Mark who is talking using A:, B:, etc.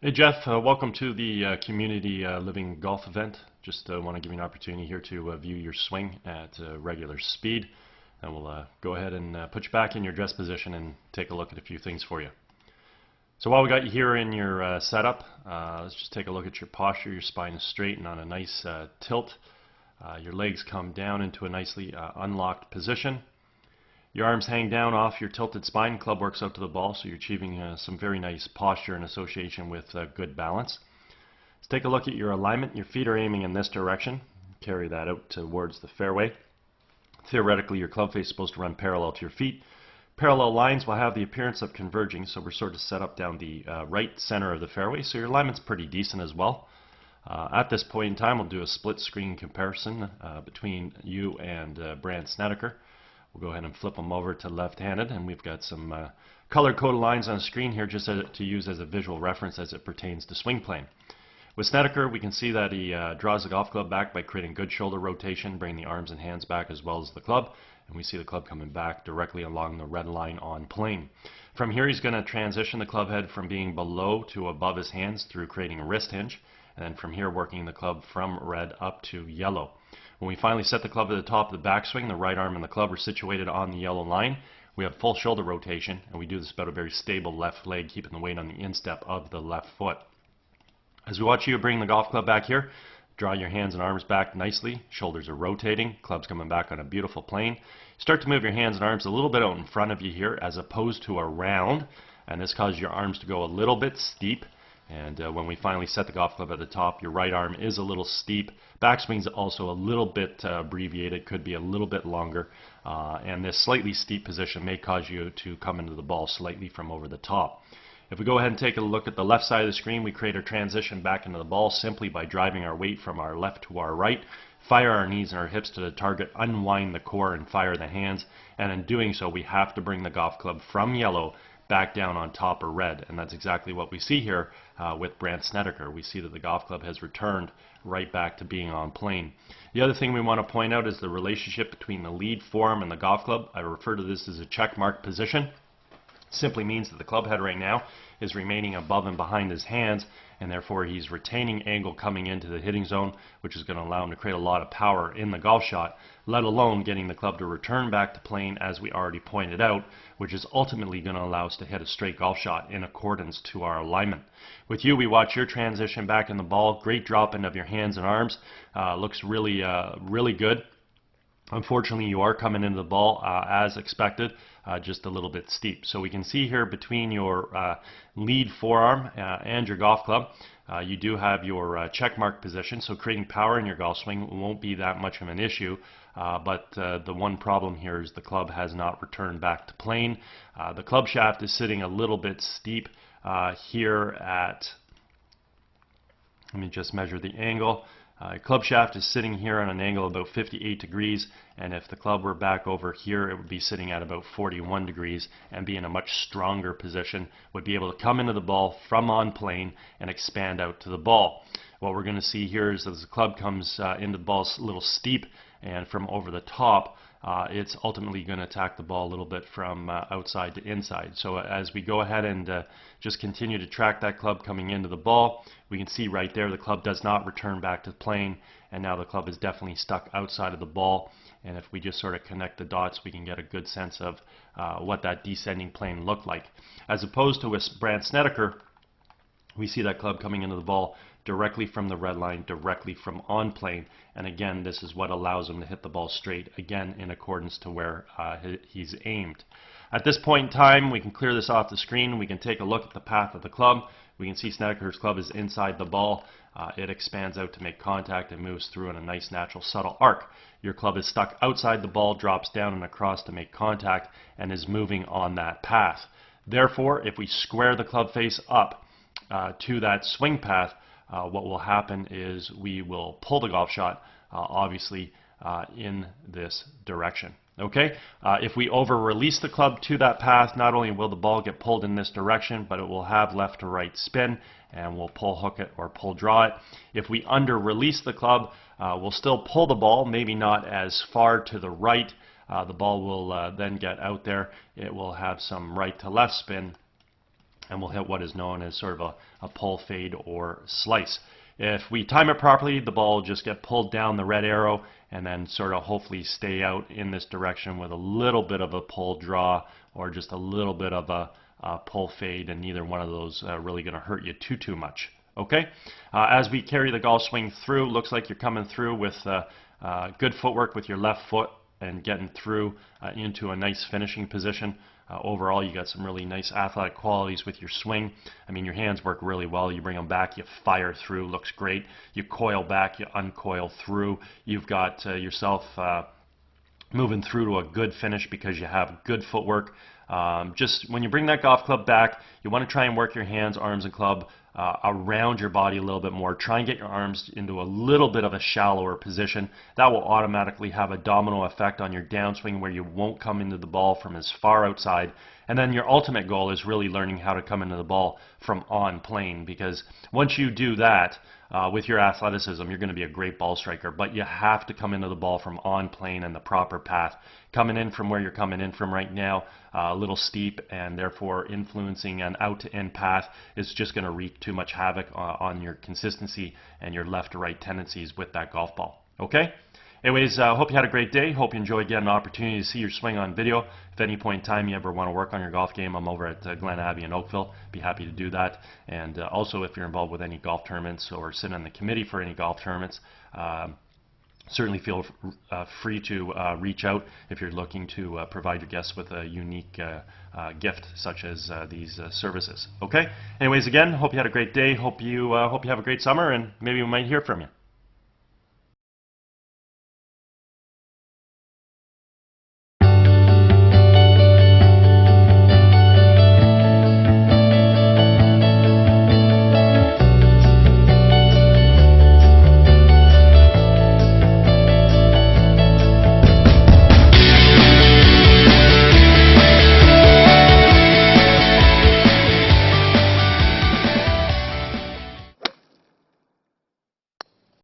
A: Hey Jeff, welcome to the Community Living Golf event. Just want to give you an opportunity here to view your swing at regular speed, and we'll go ahead and put you back in your dress position and take a look at a few things for you. So while we got you here in your setup, let's just take a look at your posture. Your spine is straight and on a nice tilt. Your legs come down into a nicely unlocked position. Your arms hang down off your tilted spine, club works out to the ball, so you're achieving some very nice posture in association with good balance. Let's take a look at your alignment. Your feet are aiming in this direction. Carry that out towards the fairway. Theoretically, your club face is supposed to run parallel to your feet. Parallel lines will have the appearance of converging, so we're sort of set up down the right center of the fairway, so your alignment's pretty decent as well. At this point in time, we'll do a split screen comparison between you and Brandt Snedeker. We'll go ahead and flip them over to left-handed, and we've got some color-coded lines on the screen here just to use as a visual reference as it pertains to swing plane. With Snedeker, we can see that he draws the golf club back by creating good shoulder rotation, bringing the arms and hands back as well as the club, and we see the club coming back directly along the red line on plane. From here, he's going to transition the club head from being below to above his hands through creating a wrist hinge, and then from here working the club from red up to yellow. When we finally set the club at the top of the backswing, the right arm and the club are situated on the yellow line. We have full shoulder rotation, and we do this about a very stable left leg, keeping the weight on the instep of the left foot. As we watch you bring the golf club back here, draw your hands and arms back nicely. Shoulders are rotating, club's coming back on a beautiful plane. Start to move your hands and arms a little bit out in front of you here as opposed to around, and this causes your arms to go a little bit steep. And when we finally set the golf club at the top, your right arm is a little steep. Backswing's also a little bit abbreviated, could be a little bit longer. And this slightly steep position may cause you to come into the ball slightly from over the top. If we go ahead and take a look at the left side of the screen, we create a transition back into the ball simply by driving our weight from our left to our right. Fire our knees and our hips to the target, unwind the core and fire the hands. And in doing so, we have to bring the golf club from yellow back down on top of red, and that's exactly what we see here with Brandt Snedeker. We see that the golf club has returned right back to being on plane. The other thing we want to point out is the relationship between the lead forearm and the golf club. I refer to this as a check mark position. Simply means that the club head right now is remaining above and behind his hands, and therefore he's retaining angle coming into the hitting zone, which is going to allow him to create a lot of power in the golf shot, let alone getting the club to return back to plane, as we already pointed out, which is ultimately going to allow us to hit a straight golf shot in accordance to our alignment. With you, we watch your transition back in the ball. Great drop in of your hands and arms. Looks really, really good. Unfortunately, you are coming into the ball as expected, just a little bit steep. So we can see here between your lead forearm and your golf club, you do have your check mark position, so creating power in your golf swing won't be that much of an issue. But the one problem here is the club has not returned back to plane. The club shaft is sitting a little bit steep here at, let me just measure the angle. Club shaft is sitting here on an angle of about 58 degrees, and if the club were back over here, it would be sitting at about 41 degrees and be in a much stronger position, would be able to come into the ball from on plane and expand out to the ball. What we're going to see here is as the club comes into the ball a little steep and from over the top, it's ultimately going to attack the ball a little bit from outside to inside. So as we go ahead and just continue to track that club coming into the ball, we can see right there the club does not return back to plane, and now the club is definitely stuck outside of the ball. And if we just sort of connect the dots, we can get a good sense of what that descending plane looked like. As opposed to with Brandt Snedeker, we see that club coming into the ball directly from the red line, directly from on plane, and again, this is what allows him to hit the ball straight, again in accordance to where he's aimed. At this point in time, we can clear this off the screen. We can take a look at the path of the club. We can see Snedeker's club is inside the ball. It expands out to make contact and moves through in a nice, natural, subtle arc. Your club is stuck outside the ball, drops down and across to make contact, and is moving on that path. Therefore, if we square the club face up to that swing path, what will happen is we will pull the golf shot, obviously, in this direction. Okay? If we over-release the club to that path, not only will the ball get pulled in this direction, but it will have left to right spin, and we'll pull hook it or pull draw it. If we under-release the club, we'll still pull the ball, maybe not as far to the right. The ball will then get out there. It will have some right to left spin, and we'll hit what is known as sort of a pull, fade, or slice. If we time it properly, the ball will just get pulled down the red arrow and then sort of hopefully stay out in this direction with a little bit of a pull draw or just a little bit of a pull fade, and neither one of those really going to hurt you too much. Okay, as we carry the golf swing through, looks like you're coming through with good footwork with your left foot and getting through into a nice finishing position. Overall, you got some really nice athletic qualities with your swing. I mean, your hands work really well. You bring them back, you fire through, looks great. You coil back, you uncoil through. You've got yourself moving through to a good finish because you have good footwork. Just when you bring that golf club back, you want to try and work your hands, arms, and club around your body a little bit more. Try and get your arms into a little bit of a shallower position. That will automatically have a domino effect on your downswing where you won't come into the ball from as far outside. And then your ultimate goal is really learning how to come into the ball from on plane, because once you do that, with your athleticism, you're going to be a great ball striker, but you have to come into the ball from on plane and the proper path. Coming in from where you're coming in from right now, a little steep, and therefore influencing an out-to-in path is just going to wreak too much havoc on your consistency and your left-to-right tendencies with that golf ball. Okay? Anyways, hope you had a great day. Hope you enjoyed getting an opportunity to see your swing on video. If at any point in time you ever want to work on your golf game, I'm over at Glen Abbey in Oakville. Be happy to do that. And also, if you're involved with any golf tournaments or sit on the committee for any golf tournaments, certainly feel free to reach out if you're looking to provide your guests with a unique gift such as these services. Okay? Anyways, again, hope you had a great day. Hope you have a great summer, and maybe we might hear from you.